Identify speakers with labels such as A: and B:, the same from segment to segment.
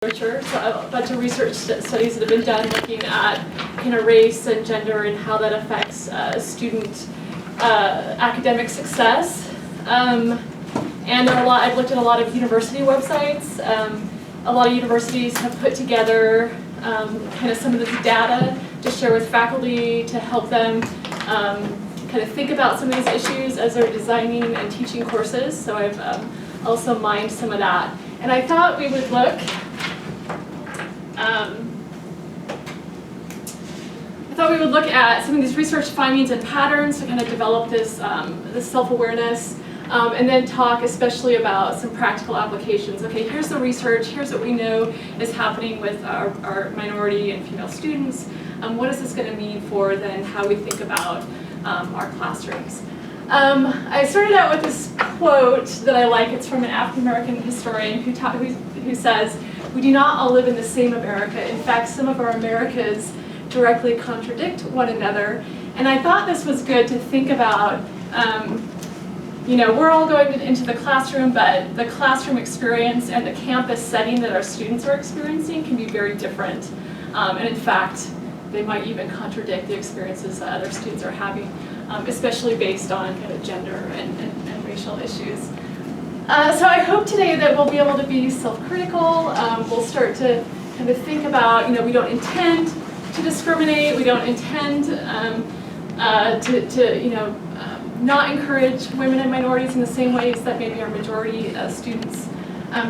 A: literature, so a bunch of research studies that have been done looking at kind of race and gender and how that affects student academic success. And I've looked at a lot of university websites. A lot of universities have put together kind of some of this data to share with faculty to help them kind of think about some of these issues as they're designing and teaching courses. So I've also mined some of that. And I thought we would look at some of these research findings and patterns to kind of develop this, this self-awareness, and then talk especially about some practical applications. Okay, here's the research, here's what we know is happening with our minority and female students. What is this going to mean for then how we think about our classrooms? I started out with this quote that I like. It's from an African-American historian who says, "We do not all live in the same America. In fact, some of our Americas directly contradict one another." And I thought this was good to think about. You know, we're all going into the classroom, but the classroom experience and the campus setting that our students are experiencing can be very different. And in fact, they might even contradict the experiences that other students are having, especially based on kind of gender and racial issues. So I hope today that we'll be able to be self-critical. We'll start to kind of think about, you know, we don't intend to discriminate. We don't intend to you know, not encourage women and minorities in the same ways that maybe our majority students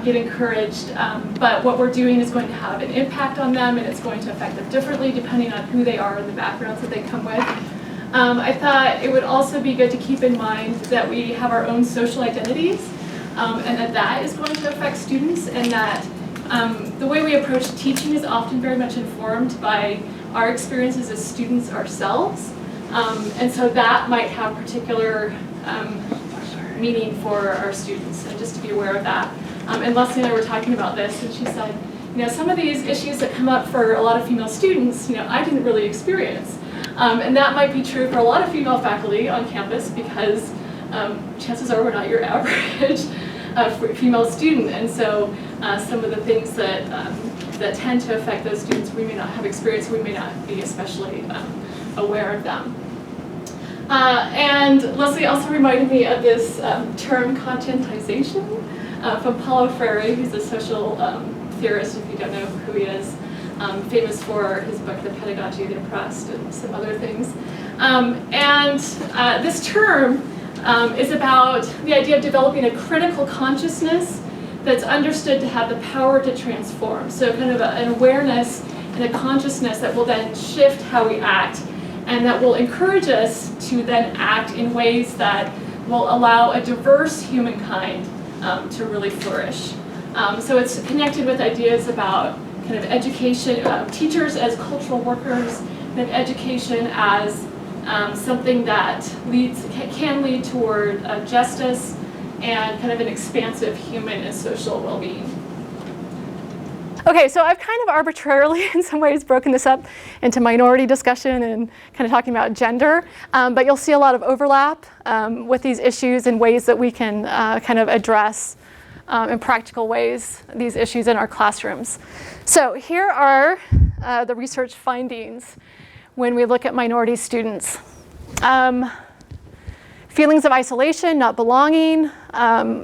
A: get encouraged. But what we're doing is going to have an impact on them, and it's going to affect them differently depending on who they are and the backgrounds that they come with. I thought it would also be good to keep in mind that we have our own social identities, and that is going to affect students, and that the way we approach teaching is often very much informed by our experiences as students ourselves. And so that might have particular meaning for our students, and just to be aware of that. And Leslie and I were talking about this, and she said, you know, some of these issues that come up for a lot of female students, you know, I didn't really experience. And that might be true for a lot of female faculty on campus, because chances are we're not your average female student. And so some of the things that, that tend to affect those students, we may not have experienced, we may not be especially aware of them. And Leslie also reminded me of this term, conscientization, from Paulo Freire, who's a social theorist, if you don't know who he is, famous for his book, The Pedagogy of the Oppressed, and some other things. This term is about the idea of developing a critical consciousness that's understood to have the power to transform. So kind of an awareness and a consciousness that will then shift how we act, and that will encourage us to then act in ways that will allow a diverse humankind to really flourish. So it's connected with ideas about kind of education, teachers as cultural workers, and education as something that can lead toward justice and kind of an expansive human and social well-being. Okay, so I've kind of arbitrarily, in some ways, broken this up into minority discussion and kind of talking about gender, but you'll see a lot of overlap with these issues in ways that we can kind of address in practical ways these issues in our classrooms. So here are the research findings when we look at minority students. Feelings of isolation, not belonging,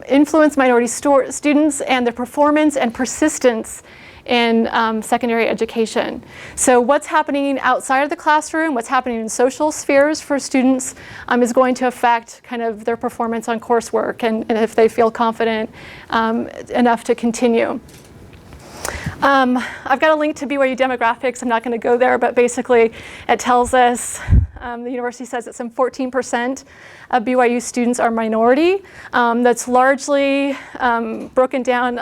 A: influence minority students and their performance and persistence in secondary education. So what's happening outside of the classroom, what's happening in social spheres for students is going to affect kind of their performance on coursework and if they feel confident enough to continue. I've got a link to BYU demographics. I'm not going to go there, but basically it tells us, the university says that some 14% of BYU students are minority. That's largely broken down,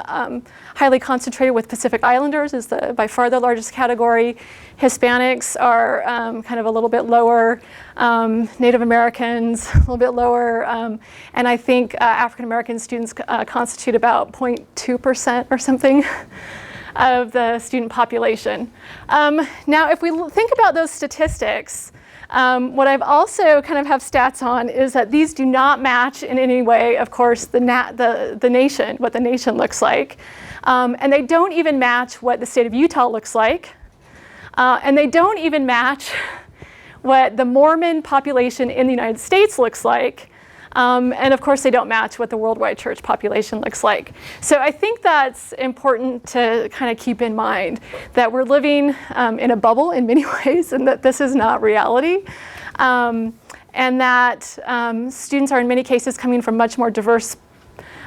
A: highly concentrated with Pacific Islanders is by far the largest category. Hispanics are kind of a little bit lower, Native Americans a little bit lower, and I think African American students constitute about 0.2% or something of the student population. Now, if we think about those statistics, What I've also kind of have stats on is that these do not match in any way, of course, the nation, what the nation looks like. And they don't even match what the state of Utah looks like. And they don't even match what the Mormon population in the United States looks like. And of course, they don't match what the worldwide church population looks like. So I think that's important to kind of keep in mind, that we're living in a bubble in many ways, and that this is not reality. And that students are in many cases coming from much more diverse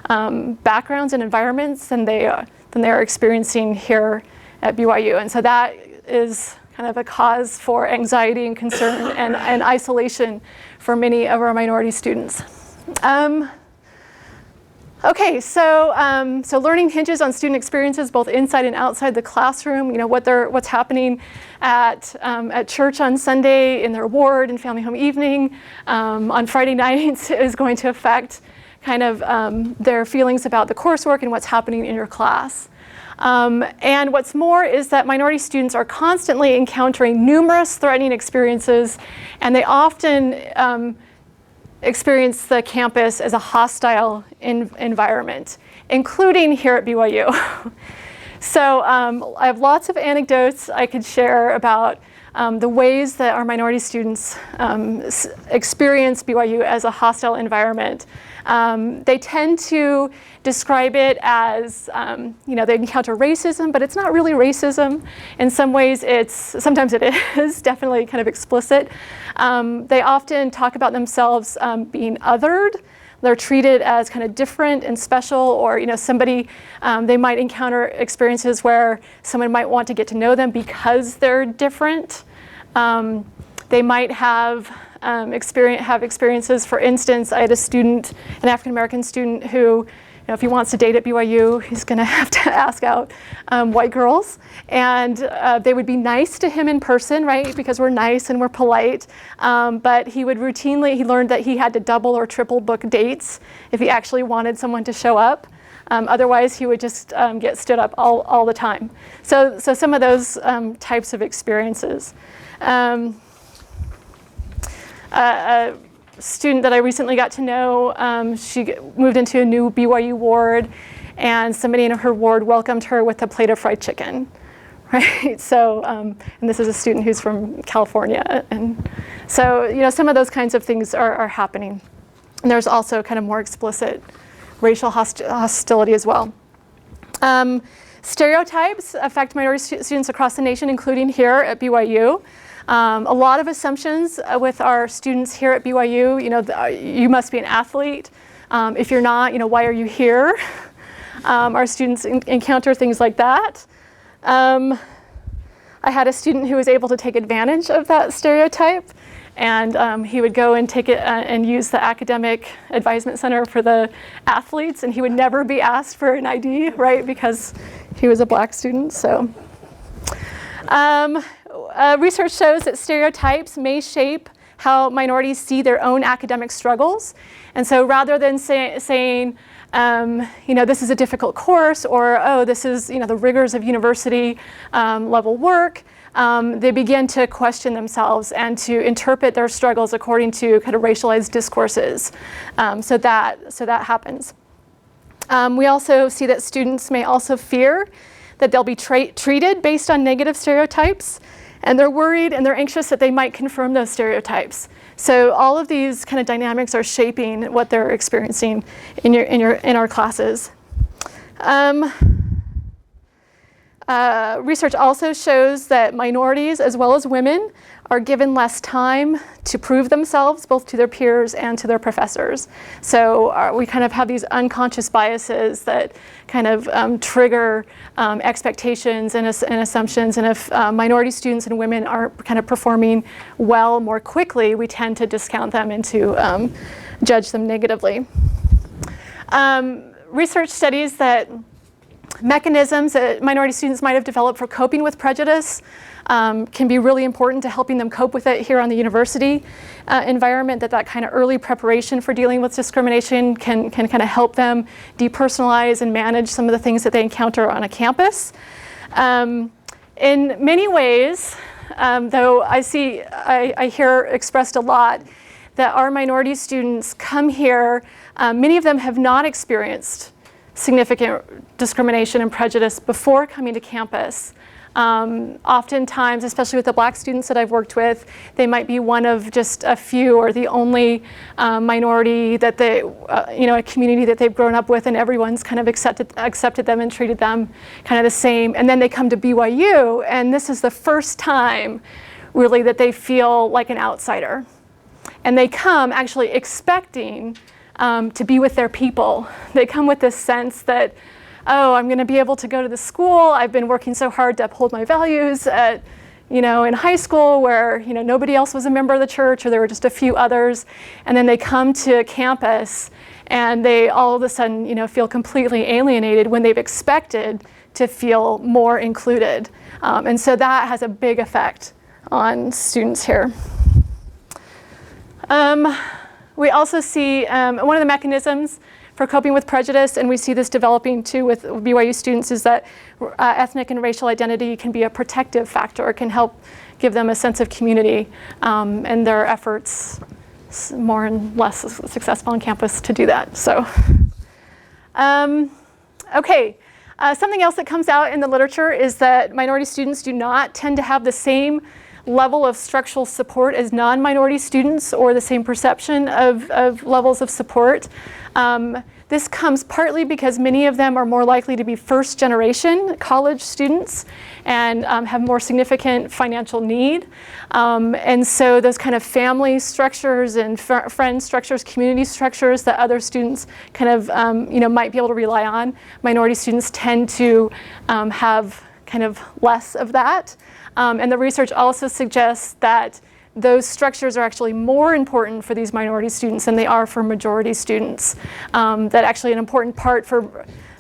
A: backgrounds and environments than they are experiencing here at BYU. And so that is kind of a cause for anxiety and concern and isolation for many of our minority students. Okay, so learning hinges on student experiences both inside and outside the classroom. You know, what's happening at church on Sunday, in their ward, and family home evening, on Friday nights is going to affect kind of their feelings about the coursework and what's happening in your class. And what's more is that minority students are constantly encountering numerous threatening experiences, and they often experience the campus as a hostile environment, including here at BYU. So I have lots of anecdotes I could share about the ways that our minority students experience BYU as a hostile environment. They tend to describe it as, they encounter racism, but it's not really racism. In some ways, sometimes it is definitely kind of explicit. They often talk about themselves being othered. They're treated as kind of different and special, or somebody, they might encounter experiences where someone might want to get to know them because they're different. They might have experiences. For instance, I had a student, an African-American student, who, if he wants to date at BYU, he's going to have to ask out white girls. And they would be nice to him in person, right? Because we're nice and we're polite. But he learned that he had to double or triple book dates if he actually wanted someone to show up. Otherwise, he would just get stood up all the time. So some of those types of experiences. A student that I recently got to know, she moved into a new BYU ward, and somebody in her ward welcomed her with a plate of fried chicken, right? So, and this is a student who's from California. And so, some of those kinds of things are happening. And there's also kind of more explicit racial hostility as well. Stereotypes affect minority students across the nation, including here at BYU. A lot of assumptions with our students here at BYU. You must be an athlete. If you're not, why are you here? Our students encounter things like that. I had a student who was able to take advantage of that stereotype, and he would go and take it and use the academic advisement center for the athletes, and he would never be asked for an ID, right, because he was a black student. So. Research shows that stereotypes may shape how minorities see their own academic struggles. And so rather than saying, this is a difficult course, or, oh, this is, the rigors of university level work, they begin to question themselves and to interpret their struggles according to kind of racialized discourses. So that happens. We also see that students may also fear that they'll be treated based on negative stereotypes, and they're worried and they're anxious that they might confirm those stereotypes. So all of these kind of dynamics are shaping what they're experiencing in our classes. Research also shows that minorities, as well as women, are given less time to prove themselves, both to their peers and to their professors. So we kind of have these unconscious biases that kind of trigger expectations and assumptions. And if minority students and women are kind of performing well more quickly, we tend to discount them and to judge them negatively. Research studies that mechanisms that minority students might have developed for coping with prejudice can be really important to helping them cope with it here on the university environment, that kind of early preparation for dealing with discrimination can kind of help them depersonalize and manage some of the things that they encounter on a campus. In many ways, though I hear expressed a lot, that our minority students come here, many of them have not experienced significant discrimination and prejudice before coming to campus. Oftentimes, especially with the black students that I've worked with, they might be one of just a few or the only minority that they, a community that they've grown up with, and everyone's kind of accepted them and treated them kind of the same. And then they come to BYU, and this is the first time really that they feel like an outsider. And they come actually expecting to be with their people. They come with this sense that, oh, I'm going to be able to go to the school. I've been working so hard to uphold my values at, in high school where, nobody else was a member of the church or there were just a few others. And then they come to campus and they all of a sudden, feel completely alienated when they've expected to feel more included. And so that has a big effect on students here. We also see one of the mechanisms for coping with prejudice, and we see this developing too with BYU students, is that ethnic and racial identity can be a protective factor. It can help give them a sense of community and their efforts more and less successful on campus to do that. So, okay. Something else that comes out in the literature is that minority students do not tend to have the same level of structural support as non-minority students, or the same perception of levels of support. This comes partly because many of them are more likely to be first-generation college students and have more significant financial need. And so those kind of family structures and friend structures, community structures that other students kind of might be able to rely on, minority students tend to have kind of less of that. And the research also suggests that those structures are actually more important for these minority students than they are for majority students. That actually an important part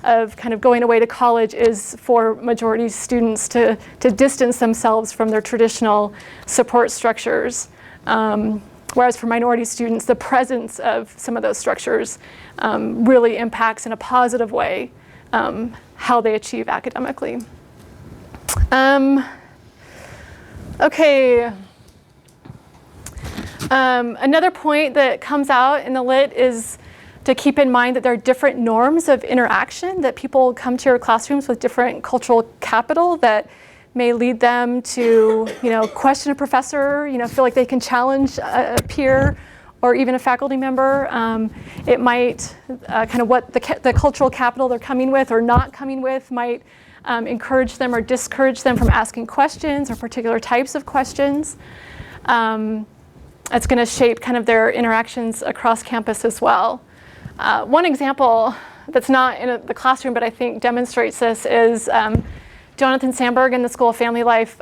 A: of kind of going away to college is for majority students to distance themselves from their traditional support structures. Whereas for minority students, the presence of some of those structures really impacts in a positive way how they achieve academically. Okay. Another point that comes out in the lit is to keep in mind that there are different norms of interaction, that people come to your classrooms with different cultural capital that may lead them to, question a professor, feel like they can challenge a peer or even a faculty member. It might, kind of what the cultural capital they're coming with or not coming with might encourage them or discourage them from asking questions or particular types of questions. It's going to shape kind of their interactions across campus as well. One example that's not in the classroom but I think demonstrates this is Jonathan Sandberg in the School of Family Life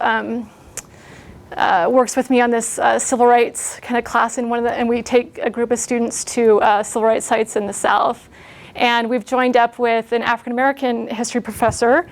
A: works with me on this civil rights kind of class and we take a group of students to civil rights sites in the South. And we've joined up with an African American history professor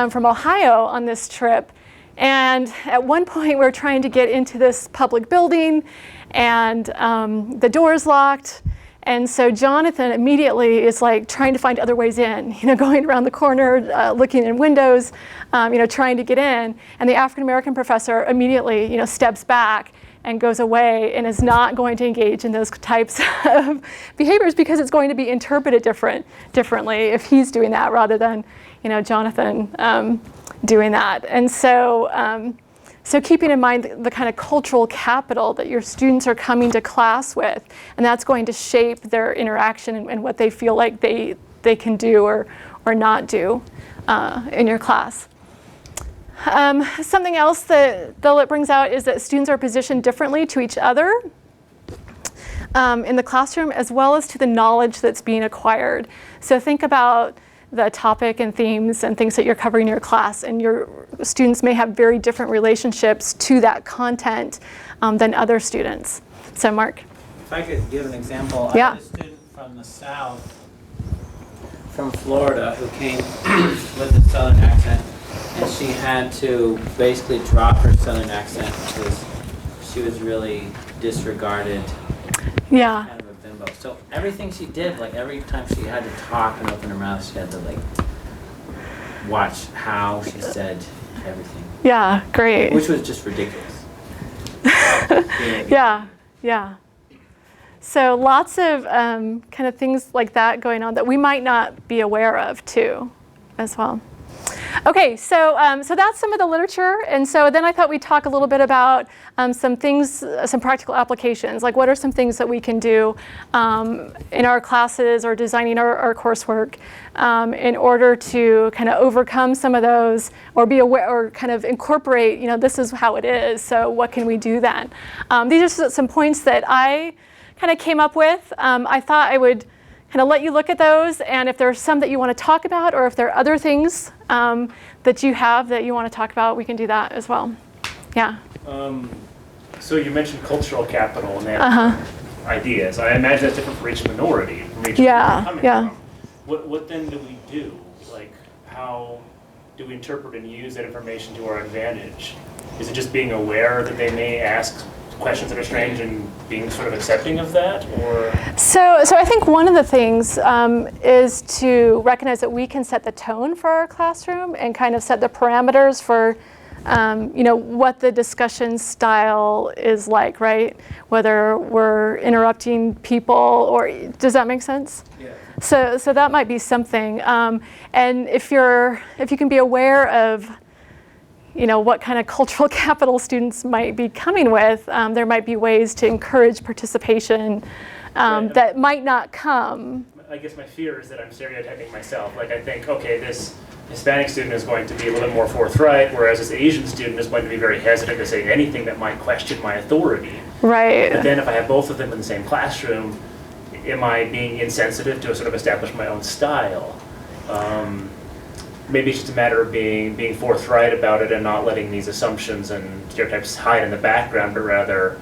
A: from Ohio on this trip. And at one point we were trying to get into this public building and the door is locked. And so Jonathan immediately is like trying to find other ways in, going around the corner, looking in windows, trying to get in. And the African American professor immediately, steps back and goes away and is not going to engage in those types of behaviors because it's going to be interpreted differently if he's doing that rather than, Jonathan doing that. And so, so keeping in mind the kind of cultural capital that your students are coming to class with, and that's going to shape their interaction and what they feel like they can do or not do in your class. Something else that the lit brings out is that students are positioned differently to each other in the classroom as well as to the knowledge that's being acquired. So think about the topic and themes and things that you're covering in your class, and your students may have very different relationships to that content than other students. So Mark.
B: If I could give an example,
A: yeah.
B: I had a student from the South, from Florida, who came with a Southern accent, and she had to basically drop her Southern accent because she was really disregarded.
A: Yeah.
B: Kind of a bimbo. So everything she did, like every time she had to talk and open her mouth, she had to like watch how she said everything.
A: Yeah, great.
B: Which was just ridiculous.
A: Yeah. So lots of kind of things like that going on that we might not be aware of too, as well. Okay, so that's some of the literature, and so then I thought we'd talk a little bit about some things, some practical applications, like what are some things that we can do in our classes or designing our coursework in order to kind of overcome some of those, or be aware, or kind of incorporate, this is how it is, so what can we do then? These are some points that I kind of came up with. I thought I would kind of let you look at those, and if there's some that you want to talk about, or if there are other things that you have that you want to talk about, we can do that as well. Yeah.
C: So you mentioned cultural capital and that ideas. I imagine that's different for each minority, from each
A: Yeah,
C: coming
A: yeah.
C: from. What then do we do? Like, how do we interpret and use that information to our advantage? Is it just being aware that they may ask questions that are strange and being sort of accepting of that, or?
A: So I think one of the things is to recognize that we can set the tone for our classroom and kind of set the parameters for what the discussion style is like, right? Whether we're interrupting people, or does that make sense?
C: Yeah.
A: So that might be something. And if you can be aware of what kind of cultural capital students might be coming with, there might be ways to encourage participation that might not come.
C: I guess my fear is that I'm stereotyping myself. Like, I think, okay, this Hispanic student is going to be a little bit more forthright, whereas this Asian student is going to be very hesitant to say anything that might question my authority.
A: Right.
C: But then if I have both of them in the same classroom, am I being insensitive to sort of establish my own style? Maybe it's just a matter of being forthright about it and not letting these assumptions and stereotypes hide in the background, but rather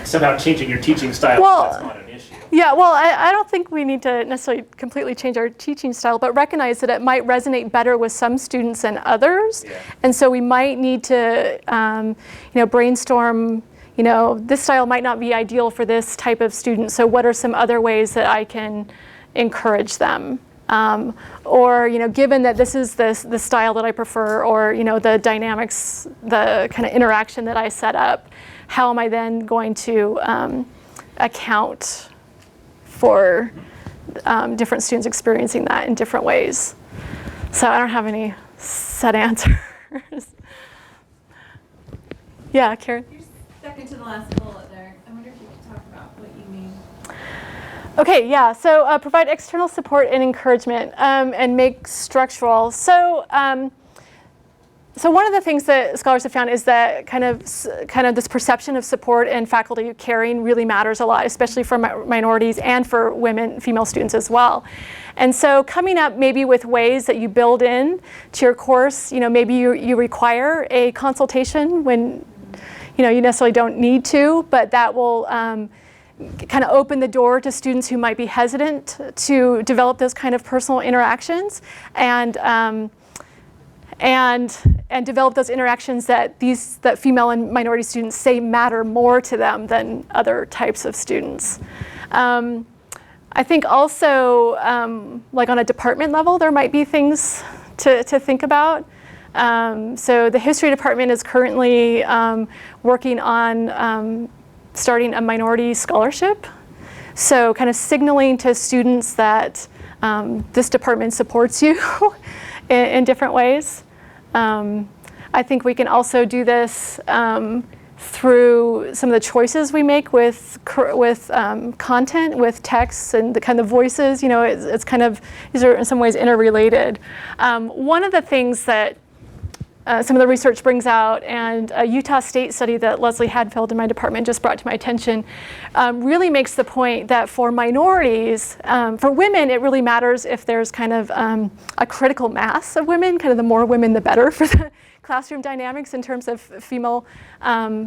C: somehow changing your teaching style. That's not an issue.
A: Yeah, well, I don't think we need to necessarily completely change our teaching style, but recognize that it might resonate better with some students than others.
C: Yeah.
A: And so we might need to brainstorm, this style might not be ideal for this type of student, so what are some other ways that I can encourage them? Or given that this is the style that I prefer, or the dynamics, the kind of interaction that I set up, how am I then going to account for different students experiencing that in different ways? So I don't have any set answers. Yeah, Karen?
D: You're second to the last bullet there. I wonder if you could talk about what you mean.
A: Okay, yeah, so provide external support and encouragement and make structural. So one of the things that scholars have found is that kind of this perception of support and faculty caring really matters a lot, especially for minorities and for female students as well. And so coming up maybe with ways that you build in to your course, maybe you require a consultation when you necessarily don't need to, but that will kind of open the door to students who might be hesitant to develop those kind of personal interactions, and develop those interactions that female and minority students say matter more to them than other types of students. I think also, like on a department level, there might be things to think about. So the history department is currently working on starting a minority scholarship. So kind of signaling to students that this department supports you in different ways. I think we can also do this through some of the choices we make with content, with texts, and the kind of voices. It's kind of, these are in some ways interrelated. One of the things that some of the research brings out, and a Utah State study that Leslie Hadfield in my department just brought to my attention, really makes the point that for minorities, for women, it really matters if there's kind of a critical mass of women, kind of the more women the better for the classroom dynamics in terms of female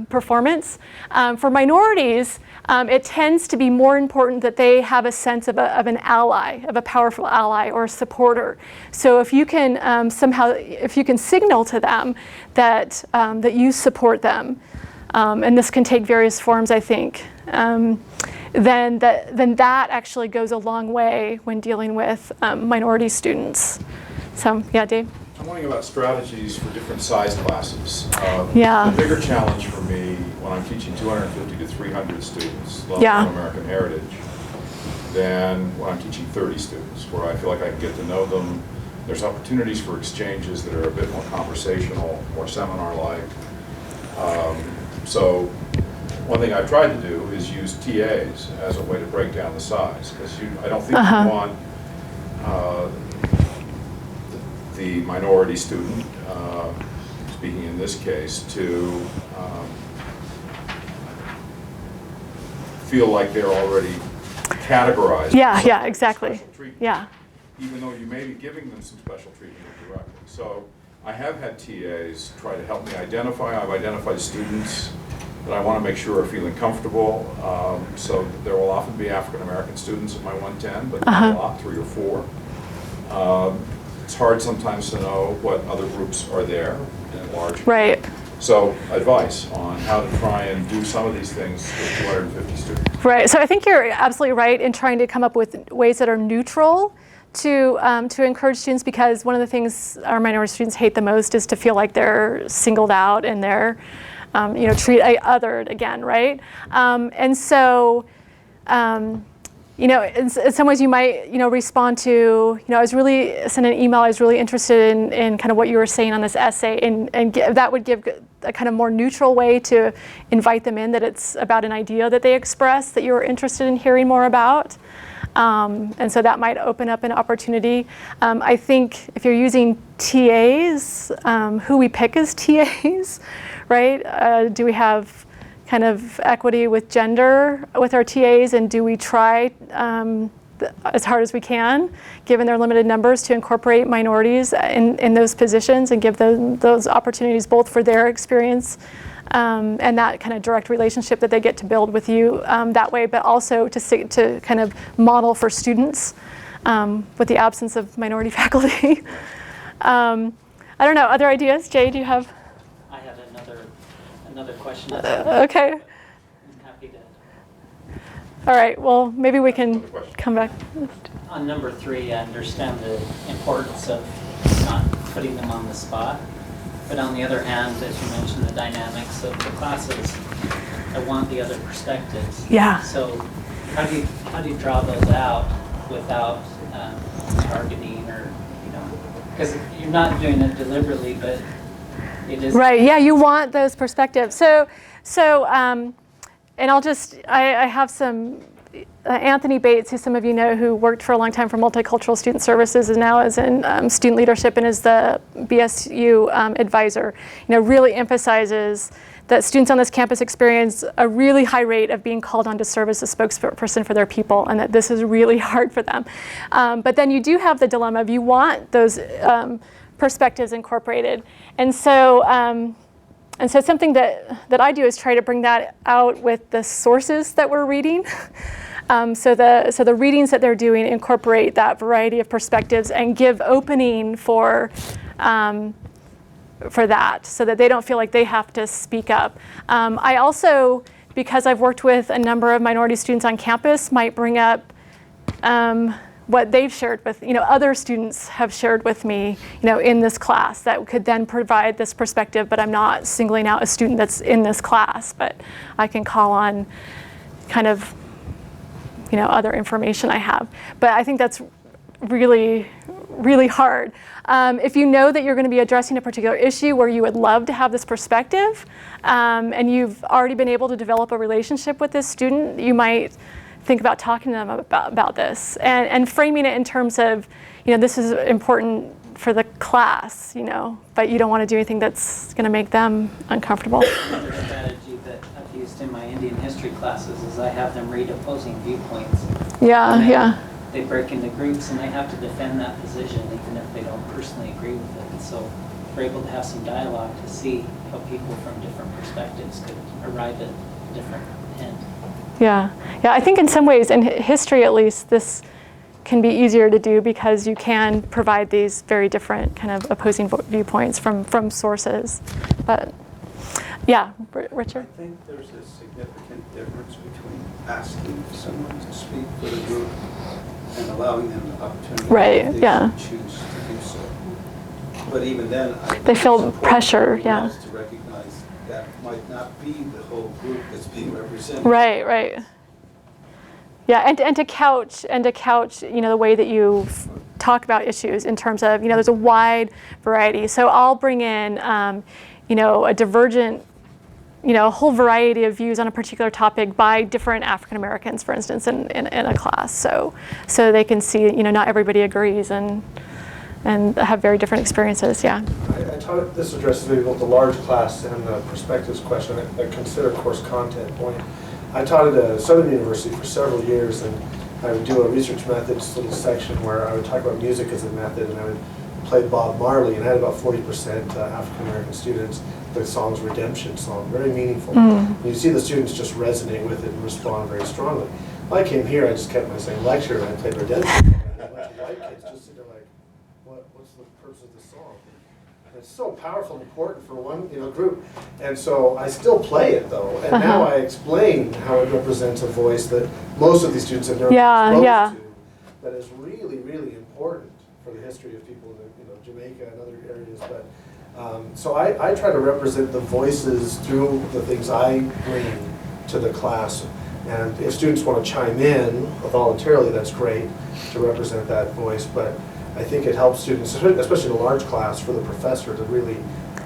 A: performance. For minorities, it tends to be more important that they have a sense of an ally, of a powerful ally or a supporter. So if you can if you can signal to them that you support them, and this can take various forms, I think, then that actually goes a long way when dealing with minority students. So, yeah, Dave?
E: I'm wondering about strategies for different size classes.
A: Yeah.
E: The bigger challenge for me when I'm teaching 250 to 300 students, level
A: Yeah.
E: 1 American Heritage, than when I'm teaching 30 students, where I feel like I can get to know them. There's opportunities for exchanges that are a bit more conversational, more seminar-like. So one thing I've tried to do is use TAs as a way to break down the size, because I don't think you want the minority student, speaking in this case, to feel like they're already categorized.
A: Yeah, exactly.
E: Special treatment,
A: Yeah.
E: even though you may be giving them some special treatment directly. So I have had TAs try to help me identify. I've identified students that I want to make sure are feeling comfortable. So there will often be African American students at my 110, but not a lot, 3 or 4. It's hard sometimes to know what other groups are there in large.
A: Right.
E: So advice on how to try and do some of these things with 250 students.
A: Right. So I think you're absolutely right in trying to come up with ways that are neutral to encourage students, because one of the things our minority students hate the most is to feel like they're singled out and they're othered again, right? And so, in some ways you might, respond to, I was really, send an email, I was really interested in kind of what you were saying on this essay, and that would give a kind of more neutral way to invite them in, that it's about an idea that they express that you're interested in hearing more about. And so that might open up an opportunity. I think if you're using TAs, who we pick as TAs, right? Do we have kind of equity with gender with our TAs, and do we try as hard as we can, given their limited numbers, to incorporate minorities in those positions and give them those opportunities both for their experience and that kind of direct relationship that they get to build with you that way, but also to kind of model for students with the absence of minority faculty. I don't know, other ideas? Jay, do you have?
F: I have another question.
A: Okay.
F: I'm happy to.
A: All right, well, maybe we can come back.
F: On number 3, I understand the importance of not putting them on the spot. But on the other hand, as you mentioned, the dynamics of the classes, I want the other perspectives.
A: Yeah.
F: So how do you draw those out without targeting, or, because you're not doing it deliberately, but it is.
A: Right, yeah, you want those perspectives. So and I have some, Anthony Bates, who some of you know, who worked for a long time for Multicultural Student Services and now is in student leadership and is the BSU advisor, really emphasizes that students on this campus experience a really high rate of being called on to serve as a spokesperson for their people, and that this is really hard for them. But then you do have the dilemma of you want those perspectives incorporated. And so something that I do is try to bring that out with the sources that we're reading. So the readings that they're doing incorporate that variety of perspectives and give opening for that, so that they don't feel like they have to speak up. I also, because I've worked with a number of minority students on campus, might bring up what they've shared with, other students have shared with me, in this class that could then provide this perspective, but I'm not singling out a student that's in this class, but I can call on kind of, other information I have. But I think that's really, really hard. If you know that you're going to be addressing a particular issue where you would love to have this perspective, and you've already been able to develop a relationship with this student, you might think about talking to them about this and framing it in terms of, this is important for the class, but you don't want to do anything that's going to make them uncomfortable.
F: Another strategy that I've used in my Indian history classes is I have them read opposing viewpoints.
A: Yeah.
F: They break into groups and they have to defend that position even if they don't personally agree with it. And so we're able to have some dialogue to see how people from different perspectives could arrive at a different end. Yeah, I think in some ways, in history at least, this can be easier to do because you can provide these very different kind of opposing viewpoints from sources. But yeah, Richard?
G: I think there's a significant difference between asking someone to speak for the group and allowing them the opportunity
A: Right,
G: if they
A: yeah.
G: choose to do so. But even then, I think
A: They feel
G: it's important
A: pressure,
G: for everyone
A: yeah.
G: else to recognize that might not be the whole group that's being represented.
A: Right, right. Yeah, and to couch, the way that you talk about issues in terms of, there's a wide variety. So I'll bring in, a divergent, a whole variety of views on a particular topic by different African Americans, for instance, in a class. So they can see, not everybody agrees and have very different experiences. Yeah.
H: I taught, this addresses maybe both the large class and the perspectives question, a consider course content point. I taught at a Southern University for several years, and I would do a research methods little section where I would talk about music as a method, and I would play Bob Marley, and I had about 40% African American students. The song's Redemption song, very meaningful. You see the students just resonate with it and respond very strongly. When I came here, I just kept my same lecture, and I played Redemption. And a bunch of white kids just sit there like, what's the purpose of the song? And it's so powerful and important for one group. And so I still play it though, and now I explain how it represents a voice that most of these students have never been exposed to, that is really, really important for the history of people in Jamaica and other areas. But so I try to represent the voices through the things I bring to the class. And if students want to chime in voluntarily, that's great to represent that voice. But I think it helps students, especially in a large class, for the professor to really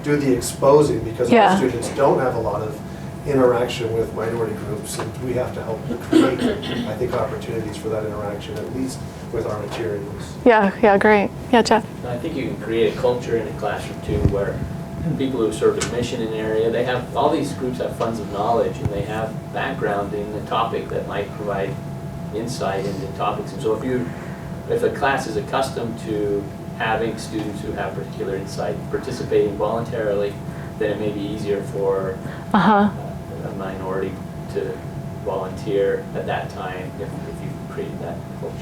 H: do the exposing, because our students don't have a lot of interaction with minority groups, and we have to help create, I think, opportunities for that interaction, at least with our materials.
A: Yeah, great. Yeah, Jeff.
I: I think you can create a culture in a classroom too, where people who serve a mission in an area, they have, all these groups have funds of knowledge, and they have background in the topic that might provide insight into topics. And so if a class is accustomed to having students who have particular insight participating voluntarily, then it may be easier for a minority to volunteer at that time if you've created that culture.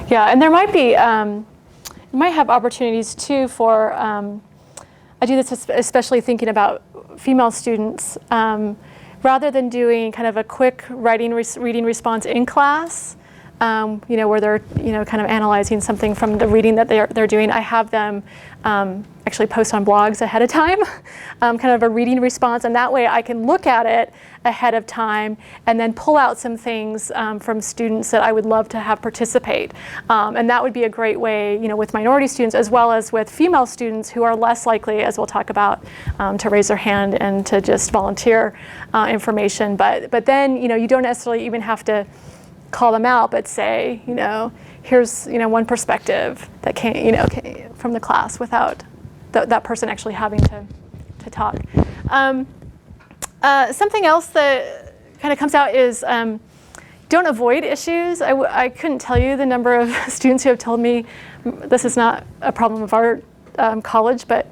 A: Yeah, and there might be, you might have opportunities too for, I do this especially thinking about female students, rather than doing kind of a quick reading response in class, where they're, kind of analyzing something from the reading that they're doing. I have them actually post on blogs ahead of time, kind of a reading response, and that way I can look at it ahead of time and then pull out some things from students that I would love to have participate. And that would be a great way, with minority students as well as with female students who are less likely, as we'll talk about, to raise their hand and to just volunteer information. But then, you don't necessarily even have to call them out, but say, here's, one perspective that came, from the class without that person actually having to talk. Something else that kind of comes out is don't avoid issues. I couldn't tell you the number of students who have told me this is not a problem of our college, but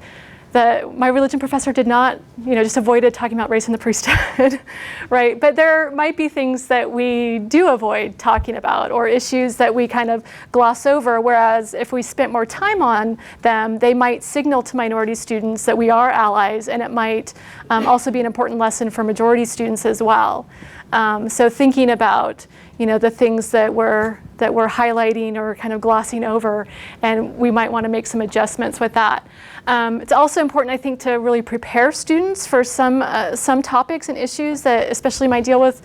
A: my religion professor did not, just avoided talking about race in the priesthood, right? But there might be things that we do avoid talking about, or issues that we kind of gloss over, whereas if we spent more time on them, they might signal to minority students that we are allies, and it might also be an important lesson for majority students as well. So thinking about, the things that we're highlighting or kind of glossing over, and we might want to make some adjustments with that. It's also important, I think, to really prepare students for some topics and issues that especially might deal with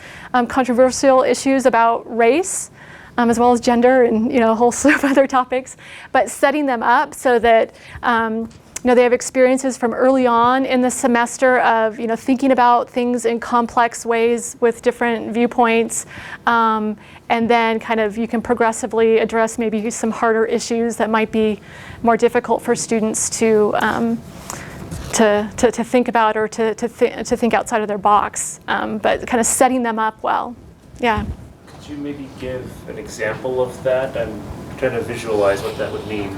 A: controversial issues about race, as well as gender and a whole slew of other topics, but setting them up so that they have experiences from early on in the semester of thinking about things in complex ways with different viewpoints, and then kind of you can progressively address maybe some harder issues that might be more difficult for students to think about or to think outside of their box, but kind of setting them up well. Yeah.
C: Could you maybe give an example of that? I'm trying to visualize what that would mean.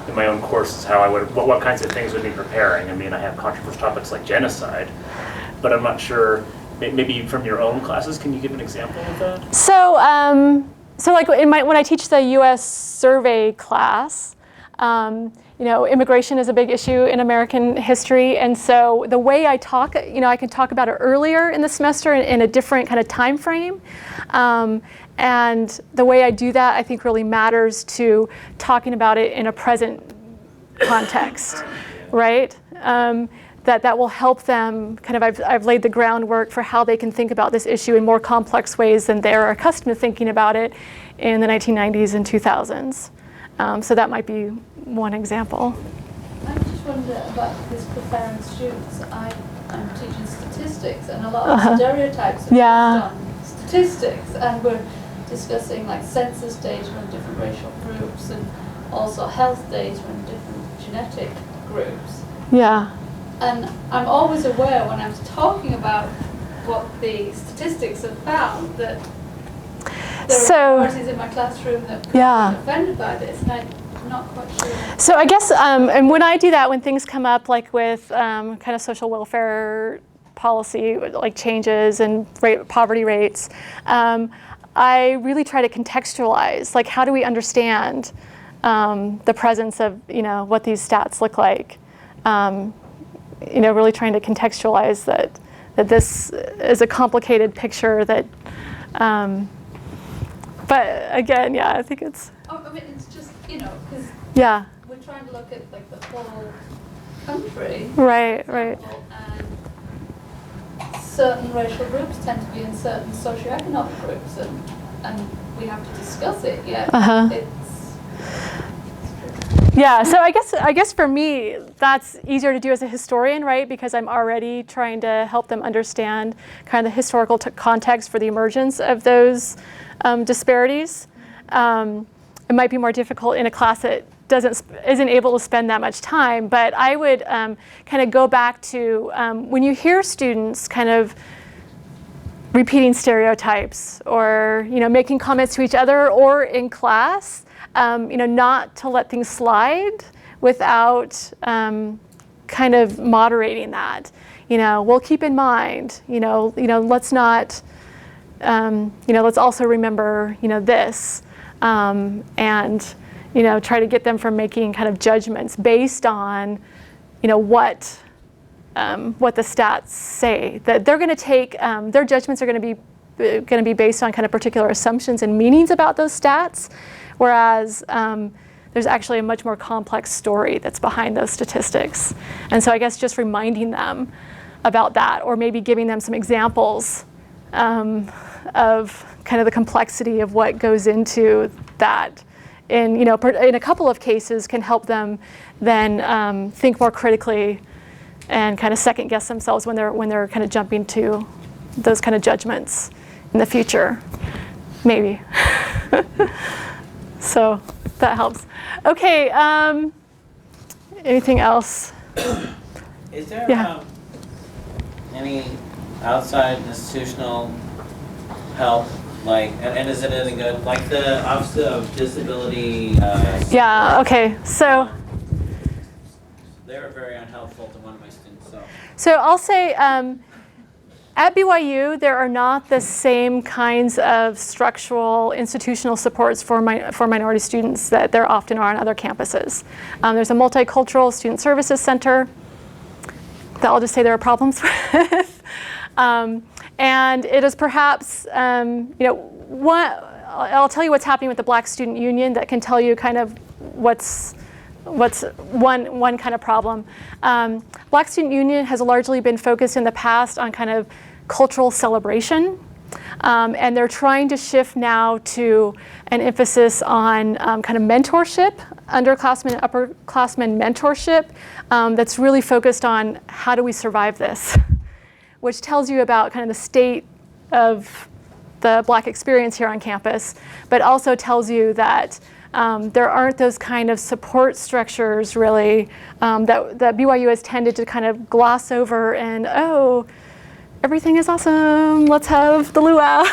C: In my own courses, how I would, what kinds of things would be preparing. I mean, I have controversial topics like genocide, but I'm not sure, maybe from your own classes, can you give an example of that?
A: So, like when I teach the U.S. survey class, immigration is a big issue in American history, and so the way I talk, I can talk about it earlier in the semester in a different kind of time frame. And the way I do that, I think, really matters to talking about it in a present context, right? That will help them kind of, I've laid the groundwork for how they can think about this issue in more complex ways than they're accustomed to thinking about it in the 1990s and 2000s. So that might be one example.
D: I just wonder about this preparing students. I'm teaching statistics, and a lot of stereotypes are
A: Yeah.
D: based on statistics, and we're discussing like census data in different racial groups, and also health data in different genetic groups.
A: Yeah.
D: And I'm always aware when I'm talking about what the statistics have found that there are minorities in my classroom that could be offended by this, and I'm not quite sure.
A: So I guess, and when I do that, when things come up like with kind of social welfare policy, like changes and poverty rates, I really try to contextualize, like how do we understand the presence of, what these stats look like. Really trying to contextualize that this is a complicated picture that, but again, I think it's.
D: I mean, it's just, because we're trying to look at like the whole country.
A: Right.
D: And certain racial groups tend to be in certain socioeconomic groups, and we have to discuss it.
A: Yeah, so I guess for me, that's easier to do as a historian, right? Because I'm already trying to help them understand kind of the historical context for the emergence of those disparities. It might be more difficult in a class that isn't able to spend that much time, but I would kind of go back to when you hear students kind of repeating stereotypes or making comments to each other or in class. Not to let things slide without kind of moderating that. We'll keep in mind, let's not, let's also remember, this, and, try to get them from making kind of judgments based on, what the stats say. That they're going to take, their judgments are going to be based on kind of particular assumptions and meanings about those stats. Whereas there's actually a much more complex story that's behind those statistics. And so I guess just reminding them about that, or maybe giving them some examples of kind of the complexity of what goes into that in a couple of cases can help them then think more critically and kind of second guess themselves when they're kind of jumping to those kind of judgments in the future, maybe. So that helps. Okay, anything else?
B: Is there any outside institutional help, and is it any good? Like the Office of Disability.
A: Okay, so.
B: They were very unhelpful to one of my students, so.
A: So I'll say, at BYU, there are not the same kinds of structural institutional supports for minority students that there often are on other campuses. There's a multicultural student services center that I'll just say there are problems with. And it is perhaps, I'll tell you what's happening with the Black Student Union that can tell you kind of what's one kind of problem. Black Student Union has largely been focused in the past on kind of cultural celebration, and they're trying to shift now to an emphasis on kind of mentorship, underclassmen, upperclassmen mentorship, that's really focused on how do we survive this, which tells you about kind of the state of the Black experience here on campus, but also tells you that there aren't those kind of support structures really that BYU has tended to kind of gloss over and, everything is awesome, let's have the luau,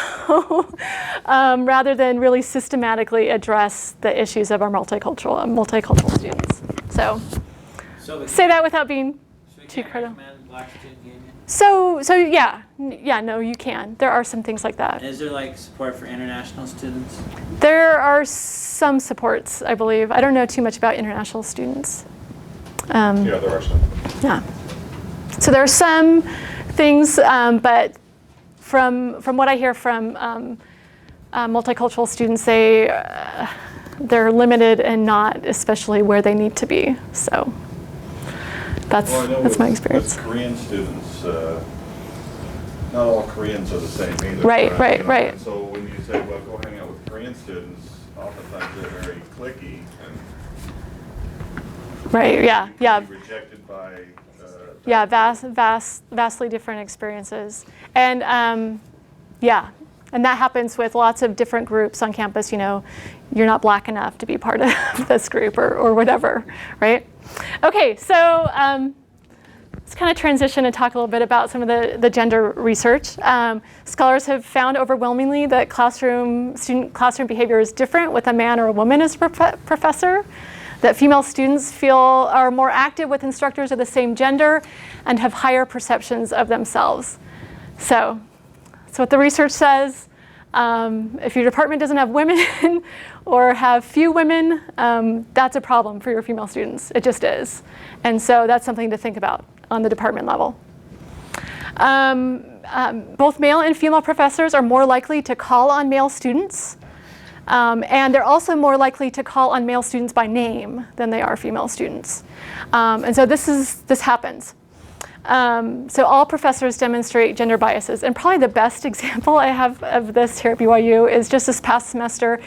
A: rather than really systematically address the issues of our multicultural students. So say that without being too critical.
B: Black Student Union?
A: So no, you can. There are some things like that.
B: Is there like support for international students?
A: There are some supports, I believe. I don't know too much about international students.
E: Yeah, there are some.
A: Yeah. So there are some things, but from what I hear from multicultural students, they they're limited and not especially where they need to be. So that's my experience.
E: With Korean students, not all Koreans are the same either.
A: Right.
E: And so when you say, well, go hang out with Korean students, oftentimes they're very cliquey and
A: Right. Yeah.
E: be rejected by.
A: Yeah. Vastly different experiences, and and that happens with lots of different groups on campus. You're not black enough to be part of this group or whatever, right? Okay, so let's kind of transition and talk a little bit about some of the gender research. Scholars have found overwhelmingly that student classroom behavior is different with a man or a woman as professor, that female students are more active with instructors of the same gender and have higher perceptions of themselves. So what the research says, if your department doesn't have women or have few women, that's a problem for your female students. It just is. And so that's something to think about on the department level. Both male and female professors are more likely to call on male students. And they're also more likely to call on male students by name than they are female students. And so this happens. So all professors demonstrate gender biases. And probably the best example I have of this here at BYU is just this past semester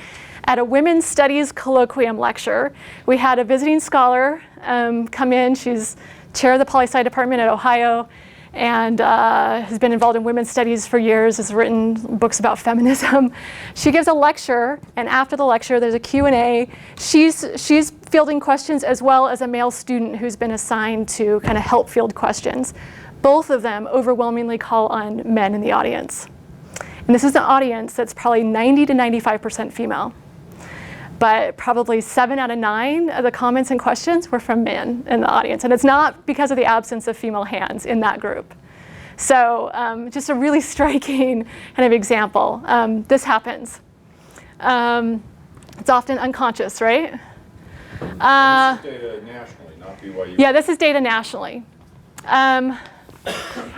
A: at a women's studies colloquium lecture. We had a visiting scholar come in. She's chair of the poli-sci department at Ohio and has been involved in women's studies for years, has written books about feminism. She gives a lecture, and after the lecture, there's a Q&A. She's fielding questions as well as a male student who's been assigned to kind of help field questions. Both of them overwhelmingly call on men in the audience. And this is an audience that's probably 90 to 95% female. But probably 7 out of 9 of the comments and questions were from men in the audience. And it's not because of the absence of female hands in that group. So just a really striking kind of example. This happens. It's often unconscious, right?
E: This is data nationally, not BYU.
A: Yeah, this is data nationally.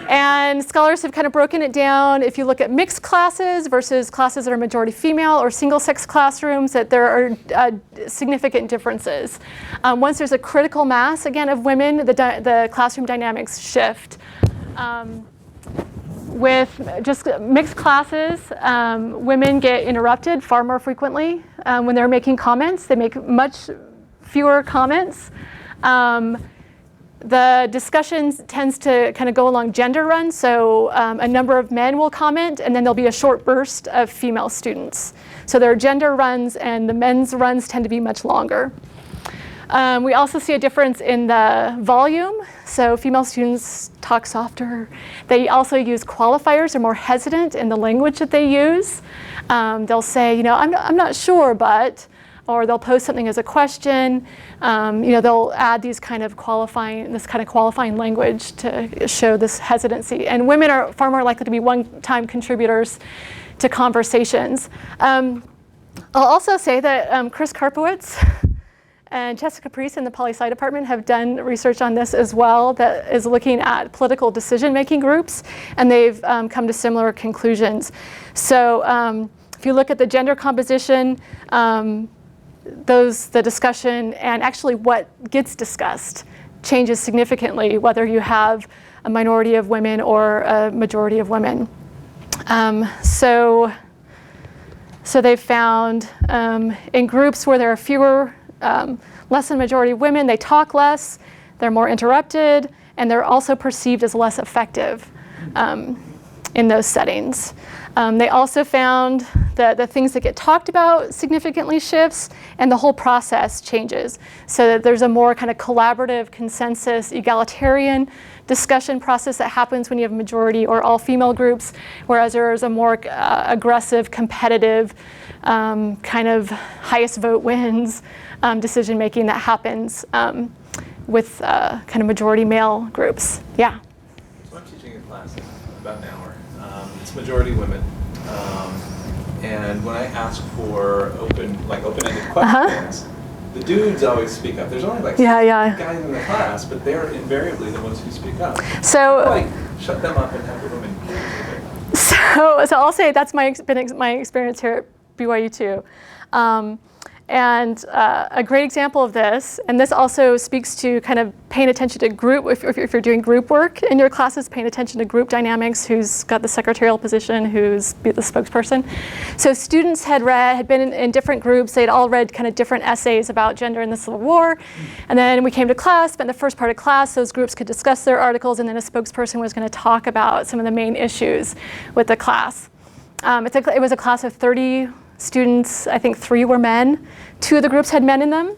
A: And scholars have kind of broken it down. If you look at mixed classes versus classes that are majority female or single-sex classrooms, that there are significant differences. Once there's a critical mass, again, of women, the classroom dynamics shift. With just mixed classes, women get interrupted far more frequently when they're making comments. They make much fewer comments. The discussion tends to kind of go along gender runs, so a number of men will comment, and then there'll be a short burst of female students. So there are gender runs, and the men's runs tend to be much longer. We also see a difference in the volume, so female students talk softer. They also use qualifiers, they're more hesitant in the language that they use. They'll say, I'm not sure, but, or they'll pose something as a question. They'll add this kind of qualifying language to show this hesitancy. And women are far more likely to be one-time contributors to conversations. I'll also say that Chris Karpowitz and Jessica Priest in the poli-sci department have done research on this as well that is looking at political decision-making groups, and they've come to similar conclusions. So if you look at the gender composition, the discussion and actually what gets discussed changes significantly whether you have a minority of women or a majority of women. So they've found in groups where there are fewer, less than majority of women, they talk less, they're more interrupted, and they're also perceived as less effective in those settings. They also found that the things that get talked about significantly shifts, and the whole process changes. So that there's a more kind of collaborative, consensus, egalitarian discussion process that happens when you have majority or all female groups, whereas there's a more aggressive, competitive, kind of highest vote wins decision making that happens with kind of majority male groups. Yeah?
J: So I'm teaching a class in about an hour. It's majority women. And when I ask for open-ended questions, the dudes always speak up. There's only like six guys in the class, but they're invariably the ones who speak up.
A: So
J: shut them up and have the women.
A: So I'll say that's been my experience here at BYU too. And a great example of this, and this also speaks to kind of paying attention to group, if you're doing group work in your classes, paying attention to group dynamics, who's got the secretarial position, who's the spokesperson. So students had been in different groups, they'd all read kind of different essays about gender in the Civil War, and then we came to class, spent the first part of class, those groups could discuss their articles, and then a spokesperson was going to talk about some of the main issues with the class. It was a class of 30 students. I think 3 were men. 2 of the groups had men in them.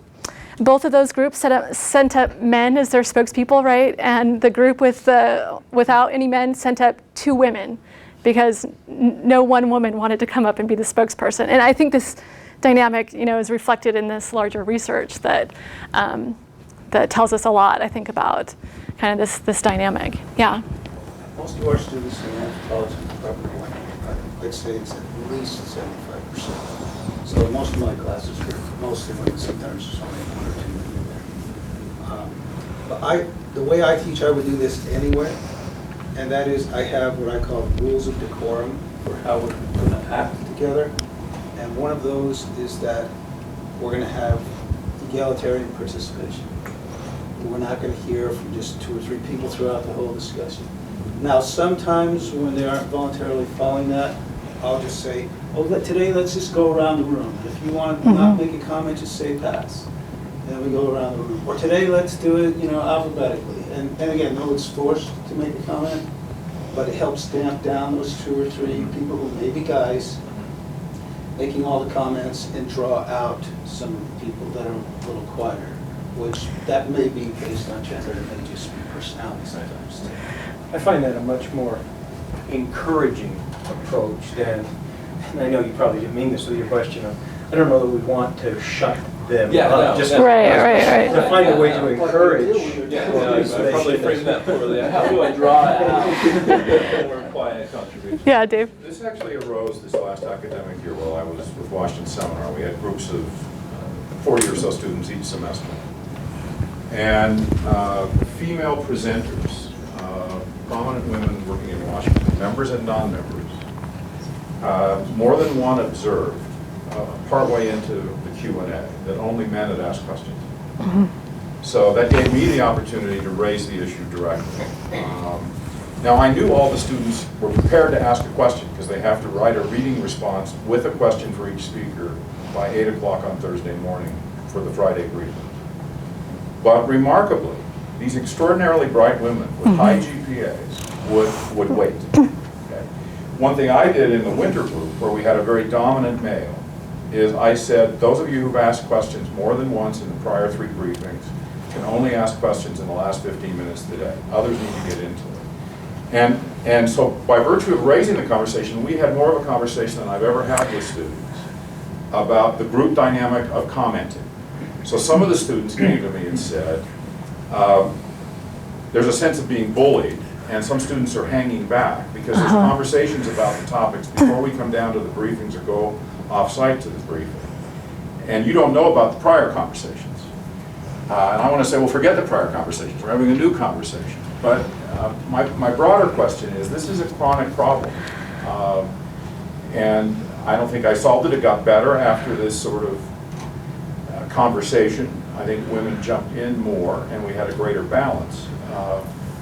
A: Both of those groups sent up men as their spokespeople, right? And the group without any men sent up 2 women because no one woman wanted to come up and be the spokesperson. And I think this dynamic, is reflected in this larger research that tells us a lot, I think, about kind of this dynamic. Yeah.
G: Most of our students in anthropology probably, I'd say it's at least 75%. So most of my classes are mostly women, sometimes there's only 1 or 2 women there. But the way I teach, I would do this anyway, and that is I have what I call rules of decorum for how we're going to act together. And one of those is that we're going to have egalitarian participation. We're not going to hear from just 2 or 3 people throughout the whole discussion. Now, sometimes when they aren't voluntarily following that, I'll just say, today let's just go around the room. If you want to not make a comment, just say pass. And then we go around the room. Or today let's do it, alphabetically. And again, no one's forced to make a comment, but it helps damp down those 2 or 3 people who may be guys making all the comments and draw out some people that are a little quieter, which that may be based on gender, it may just be personality sometimes too.
K: I find that a much more encouraging approach than, and I know you probably didn't mean this with your question, I don't know that we want to shut them up.
I: No,
K: just
A: right.
K: to find a way to encourage.
J: I probably framed that poorly. How do I draw it out? More quiet contribution.
A: Yeah, Dave.
E: This actually arose this last academic year while I was with Washington Seminar. We had groups of 40 or so students each semester. And female presenters, prominent women working in Washington, members and non-members, more than one observed partway into the Q&A that only men had asked questions. So that gave me the opportunity to raise the issue directly. Now I knew all the students were prepared to ask a question because they have to write a reading response with a question for each speaker by 8 o'clock on Thursday morning for the Friday briefing. But remarkably, these extraordinarily bright women with high GPAs would wait. Okay. One thing I did in the winter group, where we had a very dominant male, is I said, those of you who've asked questions more than once in the prior 3 briefings can only ask questions in the last 15 minutes of the day. Others need to get into it. And so by virtue of raising the conversation, we had more of a conversation than I've ever had with students about the group dynamic of commenting. So some of the students came to me and said, there's a sense of being bullied, and some students are hanging back because there's conversations about the topics before we come down to the briefings or go off-site to the briefing. And you don't know about the prior conversations. And I want to say, well, forget the prior conversations. We're having a new conversation. But my broader question is, this is a chronic problem. And I don't think I solved it. It got better after this sort of conversation. I think women jumped in more and we had a greater balance.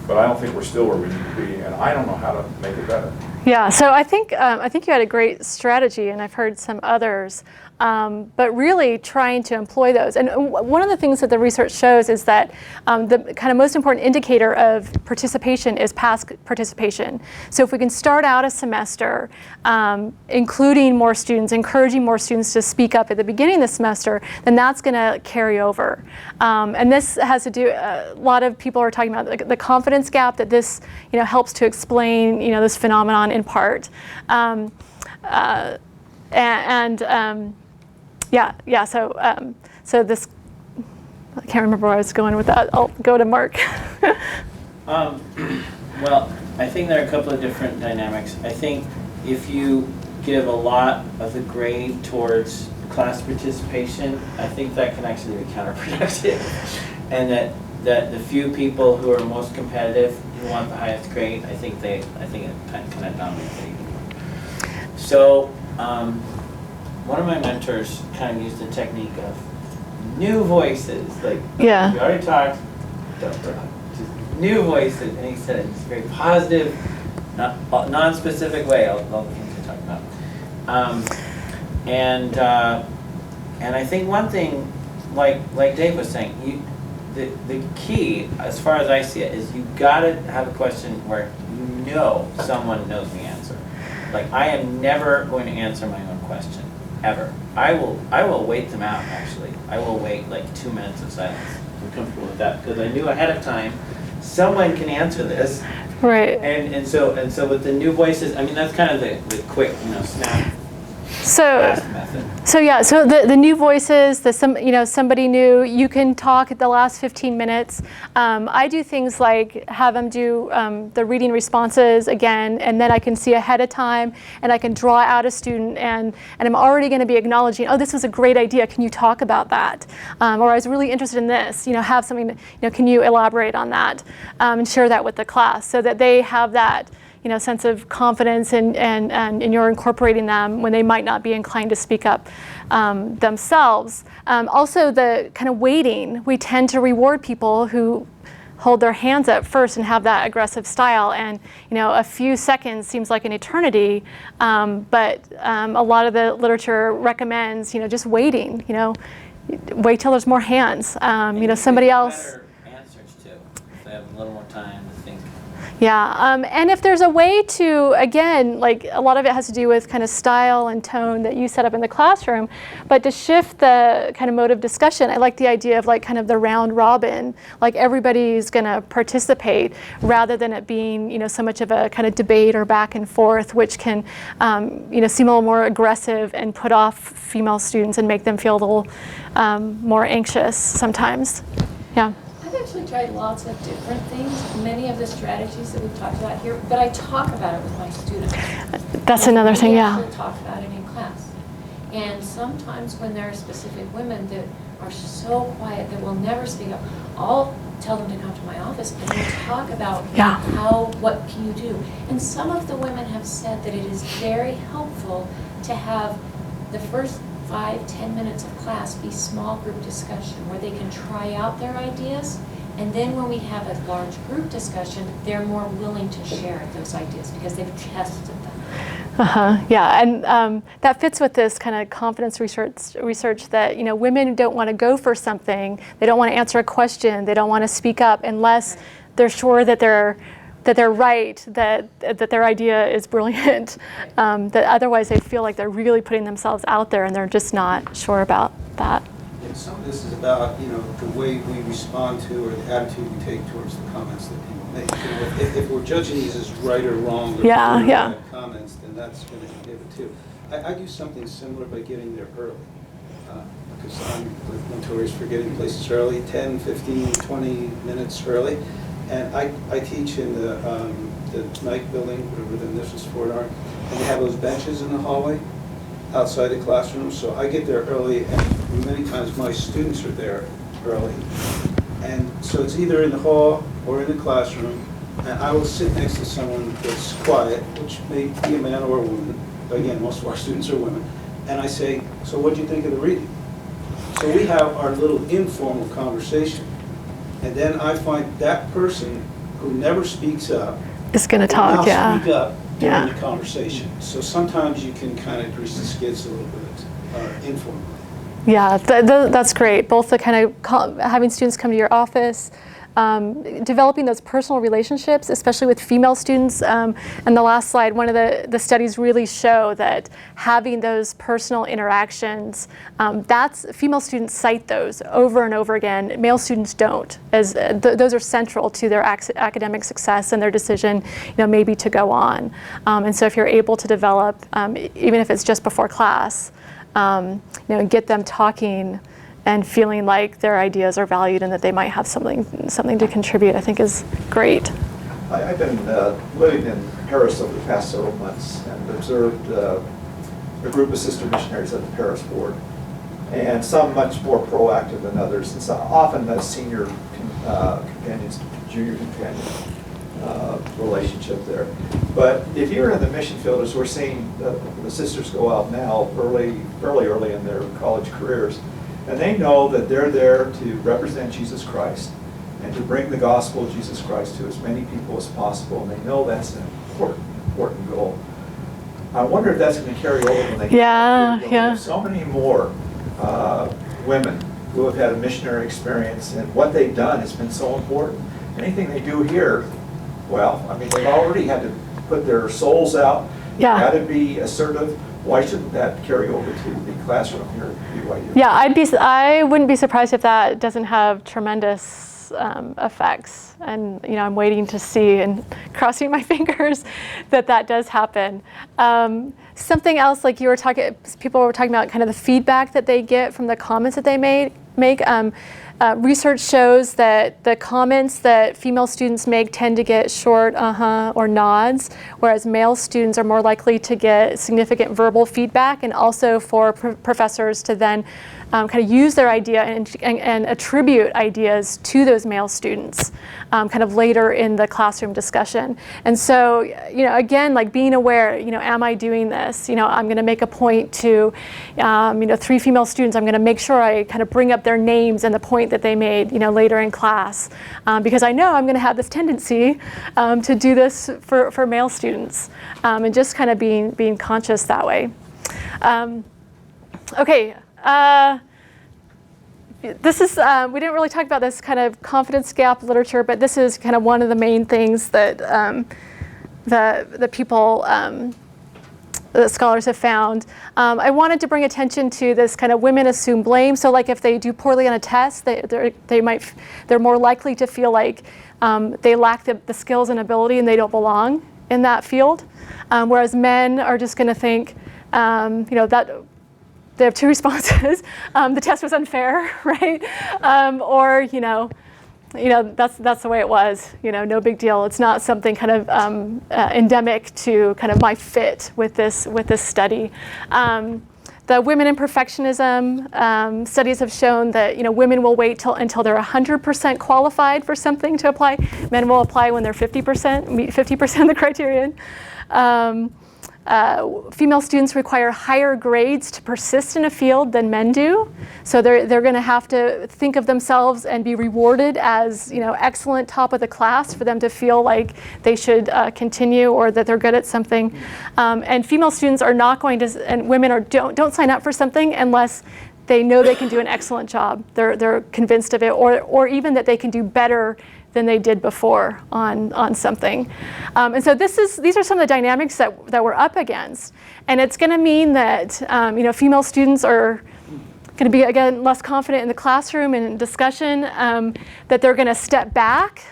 E: But I don't think we're still where we need to be, and I don't know how to make it better.
A: Yeah, so I think you had a great strategy, and I've heard some others, but really trying to employ those. And one of the things that the research shows is that the kind of most important indicator of participation is past participation. So if we can start out a semester including more students, encouraging more students to speak up at the beginning of the semester, then that's going to carry over. And this has to do, a lot of people are talking about the confidence gap that this helps to explain this phenomenon in part. So this, I can't remember where I was going with that. I'll go to Mark.
B: Well, I think there are a couple of different dynamics. I think if you give a lot of the grade towards class participation, I think that can actually be counterproductive. And that the few people who are most competitive, who want the highest grade, I think it kind of dominates it even more. So one of my mentors kind of used the technique of new voices, like
L: Yeah.
B: we already talked, just new voices, and he said it's a very positive, non-specific way. All the things we talked about, and I think one thing, like Dave was saying, the key, as far as I see it, is you gotta have a question where you know someone knows the answer. Like, I am never going to answer my own question, ever. I will wait them out, actually. I will wait like 2 minutes of silence. I'm comfortable with that, because I knew ahead of time, someone can answer this.
L: Right.
B: And so with the new voices, I mean, that's kind of the quick, snap.
L: So yeah, so the new voices, somebody new, you can talk at the last 15 minutes. I do things like have them do the reading responses again, and then I can see ahead of time, and I can draw out a student, and I'm already going to be acknowledging, oh, this was a great idea, can you talk about that? Or I was really interested in this, have something, can you elaborate on that? And share that with the class so that they have that sense of confidence, and you're incorporating them when they might not be inclined to speak up themselves. Also, the kind of waiting, we tend to reward people who hold their hands up first and have that aggressive style, and a few seconds seems like an eternity, but a lot of the literature recommends just waiting, wait till there's more hands, somebody else.
B: Better answers too, if they have a little more time to think.
L: Yeah, and if there's a way to, again, like a lot of it has to do with kind of style and tone that you set up in the classroom, but to shift the kind of mode of discussion, I like the idea of like kind of the round robin, like everybody's going to participate rather than it being, so much of a kind of debate or back and forth, which can, seem a little more aggressive and put off female students and make them feel a little more anxious sometimes. Yeah.
M: I've actually tried lots of different things, many of the strategies that we've talked about here, but I talk about it with my students.
L: That's another thing, yeah.
M: We actually talk about it in class. And sometimes when there are specific women that are so quiet that will never speak up, I'll tell them to come to my office and we'll talk about what can you do. And some of the women have said that it is very helpful to have the first 5-10 minutes of class be small group discussion where they can try out their ideas, and then when we have a large group discussion, they're more willing to share those ideas because they've tested them.
L: Yeah, and that fits with this kind of confidence research that women don't want to go for something, they don't want to answer a question, they don't want to speak up unless they're sure that they're right, that their idea is brilliant, that otherwise they feel like they're really putting themselves out there and they're just not sure about that.
G: And some of this is about, the way we respond to or the attitude we take towards the comments that people make. If we're judging these as right or wrong or good or bad comments, then that's going to inhibit too. I do something similar by getting there early. Because I'm notorious for getting places early, 10, 15, 20 minutes early. And I teach in the night building, whatever the initials for it are, and they have those benches in the hallway outside the classroom. So I get there early, and many times my students are there early. And so it's either in the hall or in the classroom, and I will sit next to someone that's quiet, which may be a man or a woman. But again, most of our students are women. And I say, so what do you think of the reading? So we have our little informal conversation. And then I find that person who never speaks up
L: is going to talk,
G: speak up during the conversation. So sometimes you can kind of grease the skids a little bit informally.
L: Yeah, that's great. Both the kind of having students come to your office, developing those personal relationships, especially with female students. And the last slide, one of the studies really show that having those personal interactions, female students cite those over and over again. Male students don't, as those are central to their academic success and their decision, maybe to go on. And so if you're able to develop, even if it's just before class, get them talking and feeling like their ideas are valued and that they might have something to contribute, I think is great.
N: I've been living in Paris over the past several months and observed a group of sister missionaries at the Paris board, and some much more proactive than others, and some often as senior companions, junior companions. relationship there. But if you're in the mission field, as we're seeing the sisters go out now, fairly early in their college careers, and they know that they're there to represent Jesus Christ and to bring the gospel of Jesus Christ to as many people as possible, and they know that's an important goal. I wonder if that's going to carry over when they get so many more women who have had a missionary experience, and what they've done has been so important. Anything they do here, well, I mean, they've already had to put their souls out, got to be assertive. Why shouldn't that carry over to the classroom here at BYU?
L: Yeah, I wouldn't be surprised if that doesn't have tremendous effects. And I'm waiting to see and crossing my fingers that does happen. Something else, like people were talking about kind of the feedback that they get from the comments that they make. Research shows that the comments that female students make tend to get short or nods, whereas male students are more likely to get significant verbal feedback, and also for professors to then kind of use their idea and attribute ideas to those male students kind of later in the classroom discussion. And so, again, like being aware, am I doing this? I'm going to make a point to, 3 female students, I'm going to make sure I kind of bring up their names and the point that they made, later in class, because I know I'm going to have this tendency to do this for male students, and just kind of being conscious that way. Okay. This is, we didn't really talk about this kind of confidence gap literature, but this is kind of one of the main things that the people, the scholars have found. I wanted to bring attention to this kind of women assume blame. So like if they do poorly on a test, they're more likely to feel like they lack the skills and ability and they don't belong in that field. Whereas men are just going to think, that they have 2 responses. The test was unfair, right? Or that's the way it was. No big deal. It's not something kind of endemic to kind of my fit with this study. The women in perfectionism studies have shown that women will wait until they're 100% qualified for something to apply. Men will apply when they're 50%, meet 50% of the criterion. Female students require higher grades to persist in a field than men do. So they're going to have to think of themselves and be rewarded as excellent top of the class for them to feel like they should continue or that they're good at something. And female students are not going to, and women don't sign up for something unless they know they can do an excellent job. They're convinced of it, or even that they can do better than they did before on something. And so these are some of the dynamics that we're up against. And it's going to mean that female students are going to be, again, less confident in the classroom and in discussion, that they're going to step back.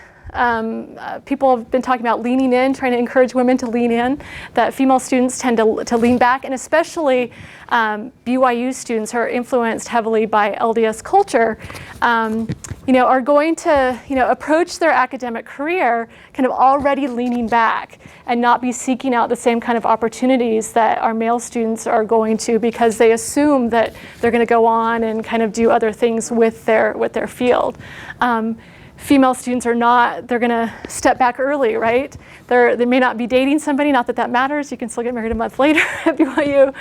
L: People have been talking about leaning in, trying to encourage women to lean in, that female students tend to lean back, and especially BYU students who are influenced heavily by LDS culture, are going to approach their academic career kind of already leaning back and not be seeking out the same kind of opportunities that our male students are going to, because they assume that they're going to go on and kind of do other things with their field. Female students are not, they're going to step back early, right? They may not be dating somebody, not that matters. You can still get married a month later at BYU.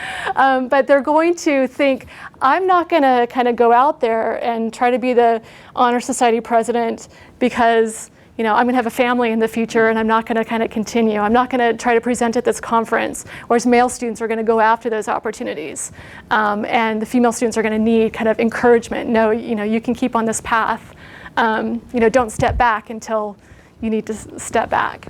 L: But they're going to think, I'm not going to kind of go out there and try to be the Honor Society president because I'm going to have a family in the future and I'm not going to kind of continue. I'm not going to try to present at this conference. Whereas male students are going to go after those opportunities. And the female students are going to need kind of encouragement. No, you can keep on this path. Don't step back until you need to step back.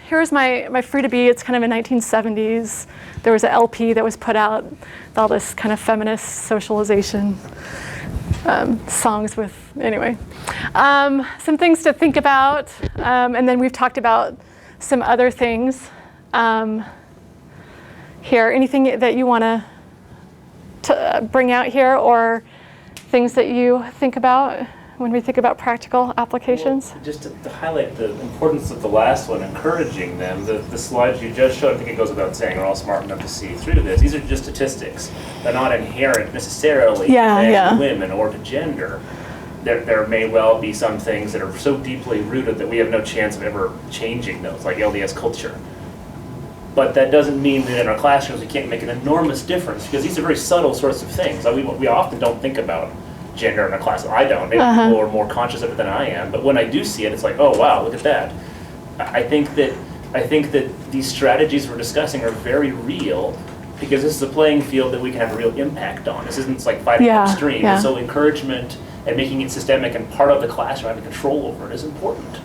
L: Here's my Free to Be. It's kind of in 1970s. There was an LP that was put out with all this kind of feminist socialization songs with, anyway. Some things to think about, and then we've talked about some other things here. Anything that you want to bring out here, or things that you think about when we think about practical applications?
C: Well, just to highlight the importance of the last one, encouraging them, the slides you just showed, I think it goes without saying, are all smart enough to see through this. These are just statistics. They're not inherent necessarily to women or to gender. there may well be some things that are so deeply rooted that we have no chance of ever changing those, like LDS culture. But that doesn't mean that in our classrooms we can't make an enormous difference, because these are very subtle sorts of things. We often don't think about gender in our class. I don't. Maybe people are more conscious of it than I am. But when I do see it, it's like, oh wow, look at that. I think that these strategies we're discussing are very real, because this is a playing field that we can have a real impact on. This isn't like fighting upstream. And so encouragement and making it systemic and part of the classroom, having control over it, is important.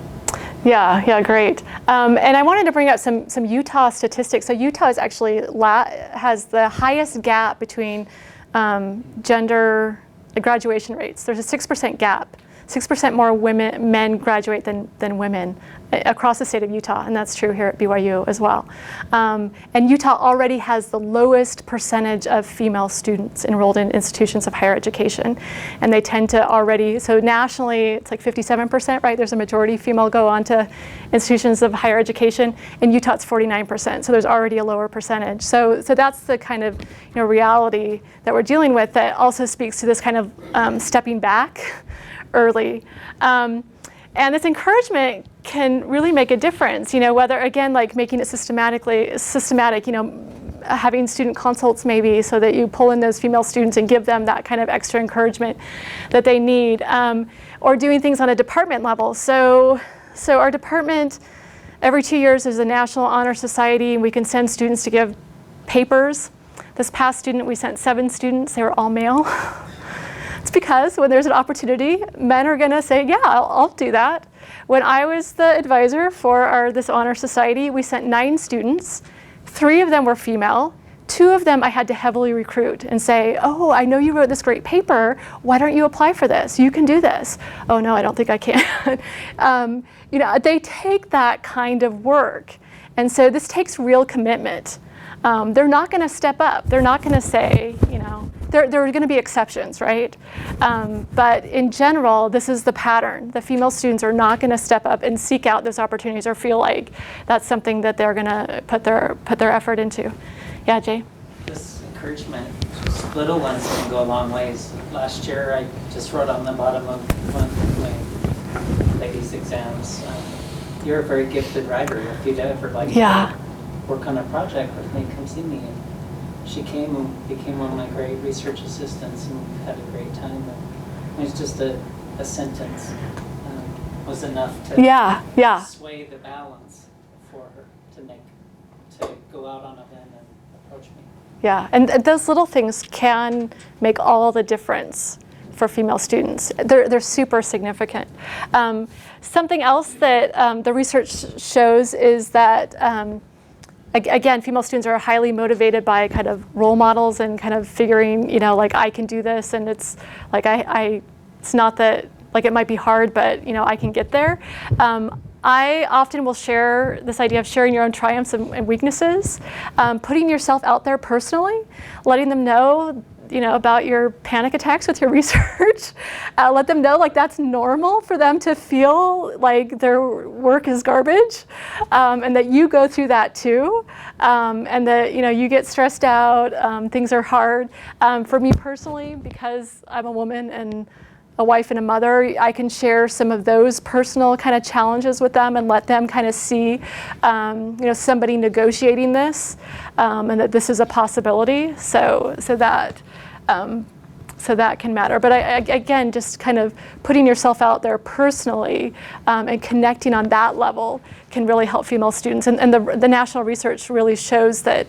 L: Yeah, great. And I wanted to bring up some Utah statistics. So Utah is actually has the highest gap between gender graduation rates. There's a 6% gap. 6% more men graduate than women across the state of Utah, and that's true here at BYU as well. And Utah already has the lowest percentage of female students enrolled in institutions of higher education, and they tend to already, so nationally it's like 57%, right? There's a majority female go on to institutions of higher education. In Utah it's 49%, so there's already a lower percentage. So that's the kind of reality that we're dealing with, that also speaks to this kind of stepping back early. And this encouragement can really make a difference, whether, again, like making it systematic, having student consults maybe, so that you pull in those female students and give them that kind of extra encouragement that they need, or doing things on a department level. So our department, every 2 years there's a National Honor Society, and we can send students to give papers. This past student, we sent 7 students, they were all male. It's because when there's an opportunity, men are gonna say, yeah, I'll do that. When I was the advisor for this honor society, we sent 9 students. 3 of them were female. 2 of them I had to heavily recruit and say, oh, I know you wrote this great paper. Why don't you apply for this? You can do this. Oh no, I don't think I can. They take that kind of work. And so this takes real commitment. They're not gonna step up. They're not gonna say, there are going to be exceptions, right? But in general, this is the pattern. The female students are not going to step up and seek out those opportunities or feel like that's something that they're going to put their effort into. Yeah, Jay?
F: This encouragement, just little ones can go a long ways. Last year, I just wrote on the bottom of one of my ladies' exams, you're a very gifted writer. If you'd ever like to work on a project with me, come see me. And she came and became one of my great research assistants, and we had a great time. And it was just a sentence was enough to sway the balance for her to go out on a limb and approach me.
L: Yeah, and those little things can make all the difference for female students. They're super significant. Something else that the research shows is that again, female students are highly motivated by kind of role models and kind of figuring, like I can do this, and it's like it's not that, like it might be hard, but I can get there. I often will share this idea of sharing your own triumphs and weaknesses, putting yourself out there personally, letting them know about your panic attacks with your research. Let them know like that's normal for them to feel like their work is garbage, and that you go through that too, and that you get stressed out, things are hard. For me personally, because I'm a woman and a wife and a mother, I can share some of those personal kind of challenges with them and let them kind of see somebody negotiating this, and that this is a possibility, so that can matter. But again, just kind of putting yourself out there personally and connecting on that level can really help female students. And the national research really shows that,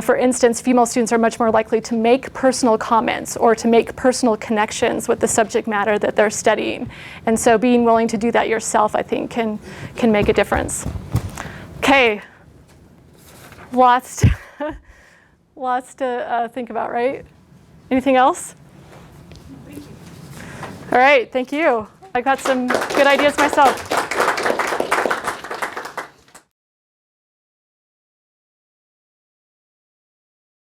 L: for instance, female students are much more likely to make personal comments or to make personal connections with the subject matter that they're studying. And so being willing to do that yourself, I think, can make a difference. Okay, lots to think about, right? Anything else? All right, thank you. I got some good ideas myself.